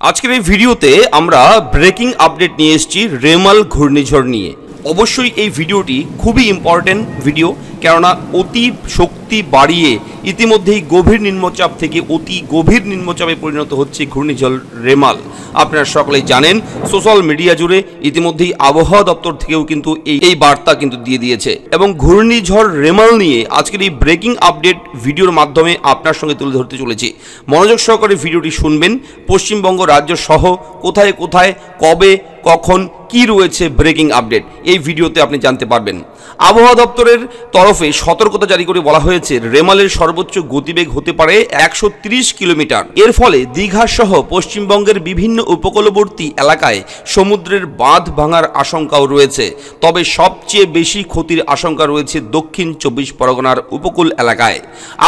আজকের এই ভিডিওতে আমরা ব্রেকিং আপডেট নিয়ে এসেছি রেমাল ঘূর্ণিঝড় নিয়ে। অবশ্যই এই ভিডিওটি খুবই ইম্পর্টেন্ট ভিডিও, কেননা অতি শক্তি বাড়িয়ে ইতিমধ্যেই গভীর নিম্নচাপ থেকে অতি গভীর নিম্নচাপে পরিণত হচ্ছে ঘূর্ণিঝড় রেমাল। আপনারা সকলেই জানেন, সোশ্যাল মিডিয়া জুড়ে ইতিমধ্যেই আবহাওয়া দপ্তর থেকেও কিন্তু এই বার্তা কিন্তু দিয়ে দিয়েছে। এবং ঘূর্ণিঝড় রেমাল নিয়ে আজকের এই ব্রেকিং আপডেট ভিডিওর মাধ্যমে আপনার সঙ্গে তুলে ধরতে চলেছি। মনোযোগ সহকারে ভিডিওটি শুনবেন। পশ্চিমবঙ্গ রাজ্য সহ কোথায় কোথায় কবে কখন কি রয়েছে ব্রেকিং আপডেট এই ভিডিওতে আপনি জানতে পারবেন। আবহাওয়া দপ্তরের তরফে সতর্কতা জারি করে বলা হয়েছে রেমালের সর্বোচ্চ গতিবেগ হতে পারে 130 কিলোমিটার। এর ফলে দীঘা সহ পশ্চিমবঙ্গের বিভিন্ন উপকূলবর্তী এলাকায় সমুদ্রের বাঁধ ভাঙার আশঙ্কাও রয়েছে। তবে সবচেয়ে বেশি ক্ষতির আশঙ্কা রয়েছে দক্ষিণ 24 পরগনার উপকূল এলাকায়।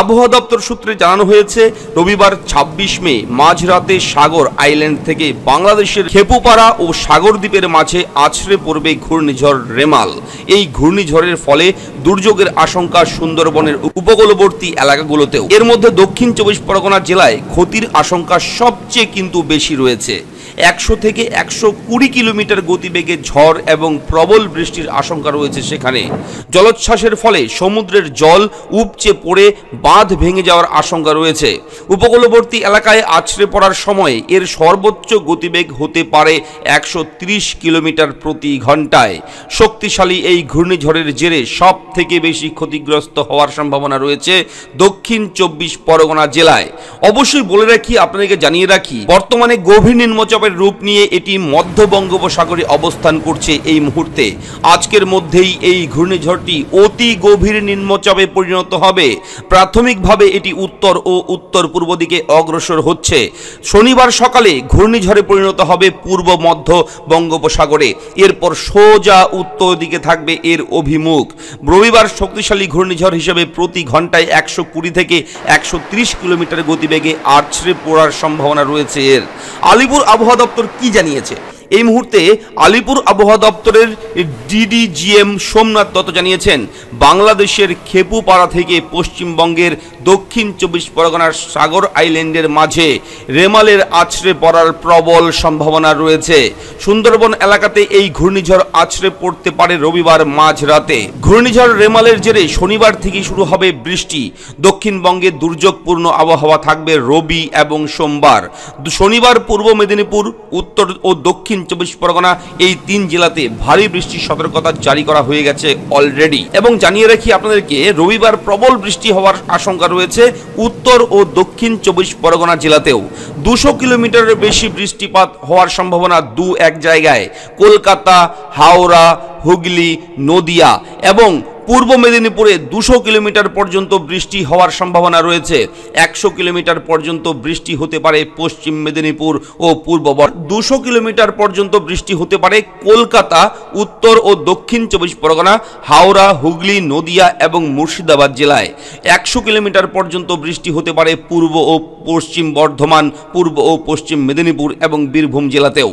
আবহাওয়া দপ্তর সূত্রে জানানো হয়েছে, রবিবার 26 মে মাঝরাতে সাগর আইল্যান্ড থেকে বাংলাদেশের খেপুপাড়া ও সাগর দ্বীপের মাঝে আছড়ে পড়বে ঘূর্ণিঝড় রেমাল। এই ঘূর্ণিঝড়ের ফলে দুর্যোগের আশঙ্কা সুন্দরবনের উপকূলবর্তী এলাকাগুলোতেও। এর মধ্যে দক্ষিণ 24 পরগনা জেলায় ক্ষতির আশঙ্কা সবচেয়ে কিন্তু বেশি রয়েছে। 100 থেকে 120 কিলোমিটার গতিবেগে ঝড় এবং প্রবল বৃষ্টির আশঙ্কা রয়েছে সেখানে। জলোচ্ছ্বাসের ফলে সমুদ্রের জল উপচে পড়ে বাঁধ ভেঙে যাওয়ার আশঙ্কা রয়েছে। উপকূলবর্তী এলাকায় আছড়ে পড়ার সময় এর সর্বোচ্চ গতিবেগ হতে পারে 130 কিলোমিটার প্রতি ঘন্টায়। শক্তিশালী এই ঘূর্ণিঝড়ের জেরে সব থেকে বেশি ক্ষতিগ্রস্ত হওয়ার সম্ভাবনা রয়েছে দক্ষিণ 24 পরগনা জেলায়। অবশ্যই বলে রাখি, আপনাদেরকে জানিয়ে রাখি, বর্তমানে গভীর নিম্নচাপের রূপ নিয়ে এটি মধ্য বঙ্গোপসাগরে অবস্থান করছে এই মুহূর্তে। আজকের মধ্যেই এই ঘূর্ণিঝড়টি অতি গভীর নিম্নচাপে পরিণত হবে। প্রাথমিকভাবে এটি উত্তর ও উত্তর পূর্ব দিকে অগ্রসর হচ্ছে। শনিবার সকালে ঘূর্ণিঝড়ে পরিণত হবে পূর্ব মধ্য বঙ্গোপসাগরে, এরপর সোজা উত্তর দিকে থাকবে এর অভিমুখ। রবিবার শক্তিশালী ঘূর্ণিঝড় হিসেবে প্রতি ঘন্টায় 120 থেকে 130 কিলোমিটার গতিবেগে আছড়ে পড়ার সম্ভাবনা রয়েছে এর। আলিপুর আবহাওয়া দপ্তর কি জানিয়েছে এই মুহূর্তে? আলিপুর আবহাওয়া দপ্তরের ডিডিজিএম সোমনাথ দত্ত জানিয়েছেন, বাংলাদেশের খেপুপাড়া থেকে পশ্চিমবঙ্গের দক্ষিণ 24 পরগনার সাগর আইল্যান্ডের মাঝে রেমালের আছড়ে পড়ার প্রবল সম্ভাবনা রয়েছে। সুন্দরবন এলাকাতে এই ঘূর্ণিঝড় আছড়ে পড়তে পারে রবিবার মাঝরাতে। ঘূর্ণিঝড় রেমালের জেরে শনিবার থেকে শুরু হবে বৃষ্টি। দক্ষিণবঙ্গে দুর্যোগপূর্ণ আবহাওয়া থাকবে রবি এবং সোমবার। শনিবার পূর্ব মেদিনীপুর, উত্তর ও দক্ষিণ 24 পরগনা এই 3 জেলাতে ভারী বৃষ্টির সতর্কতা জারি করা হয়ে গেছে অলরেডি। এবং জানিয়ে রাখি আপনাদেরকে, রবিবার প্রবল বৃষ্টি হওয়ার আশঙ্কা রয়েছে উত্তর ও দক্ষিণ 24 পরগনা জেলাতেও। 200 কিলোমিটারের বেশি বৃষ্টিপাত হওয়ার সম্ভাবনা এক জায়গায়, কলকাতা, হাওড়া, হুগলি, নদিয়া এবং পূর্ব মেদিনীপুরে 200 কিলোমিটার পর্যন্ত বৃষ্টি হওয়ার সম্ভাবনা রয়েছে। 100 কিলোমিটার পর্যন্ত বৃষ্টি হতে পারে পশ্চিম মেদিনীপুর ও পূর্ব 200 কিলোমিটার পর্যন্ত বৃষ্টি হতে পারে কলকাতা, উত্তর ও দক্ষিণ 24 পরগনা, হাওড়া, হুগলি, নদিয়া এবং মুর্শিদাবাদ জেলায়। 100 কিলোমিটার পর্যন্ত বৃষ্টি হতে পারে পূর্ব ও পশ্চিম বর্ধমান, পূর্ব ও পশ্চিম মেদিনীপুর এবং বীরভূম জেলাতেও।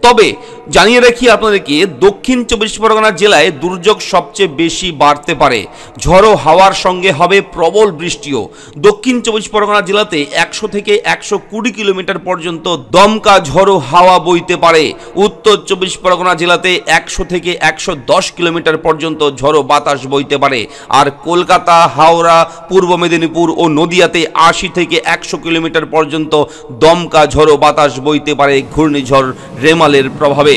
তবে জানিয়ে রাখি আপনাদেরকে, দক্ষিণ 24 পরগনা জেলায় দুর্যোগ সবচেয়ে বেশি বাড়তে পারে। ঝড়ো হাওয়ার সঙ্গে হবে প্রবল বৃষ্টিও। দক্ষিণ 24 পরগনা জেলাতে 100 থেকে 120 কিলোমিটার পর্যন্ত দমকা ঝড়ো হাওয়া বইতে পারে। উত্তর 24 পরগনা জেলাতে 100 থেকে 110 কিলোমিটার পর্যন্ত ঝড়ো বাতাস বইতে পারে। আর কলকাতা, হাওড়া, পূর্ব মেদিনীপুর ও নদিয়াতে 80 থেকে 100 কিলোমিটার পর্যন্ত দমকা ঝড়ো বাতাস বইতে পারে ঘূর্ণিঝড় রেমালের প্রভাবে।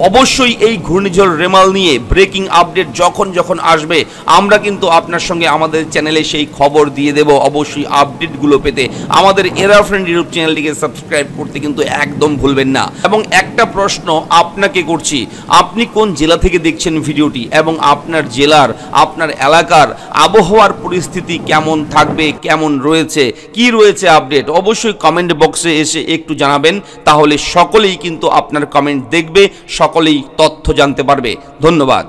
অবশ্যই এই ঘূর্ণিঝড় রেমাল নিয়ে ব্রেকিং আপডেট যখন আসবে আমরা কিন্তু আপনার সঙ্গে আমাদের চ্যানেলে সেই খবর দিয়ে দেব। অবশ্যই আপডেটগুলো পেতে আমাদের এরা ফ্রেন্ড ইউটিউব চ্যানেলটিকে সাবস্ক্রাইব করতে কিন্তু একদম ভুলবেন না। এবং একটা প্রশ্ন আপনাকে করছি, আপনি কোন জেলা থেকে দেখছেন ভিডিওটি এবং আপনার জেলার, আপনার এলাকার আবহাওয়ার পরিস্থিতি কেমন থাকবে, কেমন রয়েছে, কি রয়েছে আপডেট, অবশ্যই কমেন্ট বক্সে এসে একটু জানাবেন। তাহলে সকলেই কিন্তু আপনার কমেন্ট দেখবে, সকলেই তথ্য জানতে পারবে। ধন্যবাদ।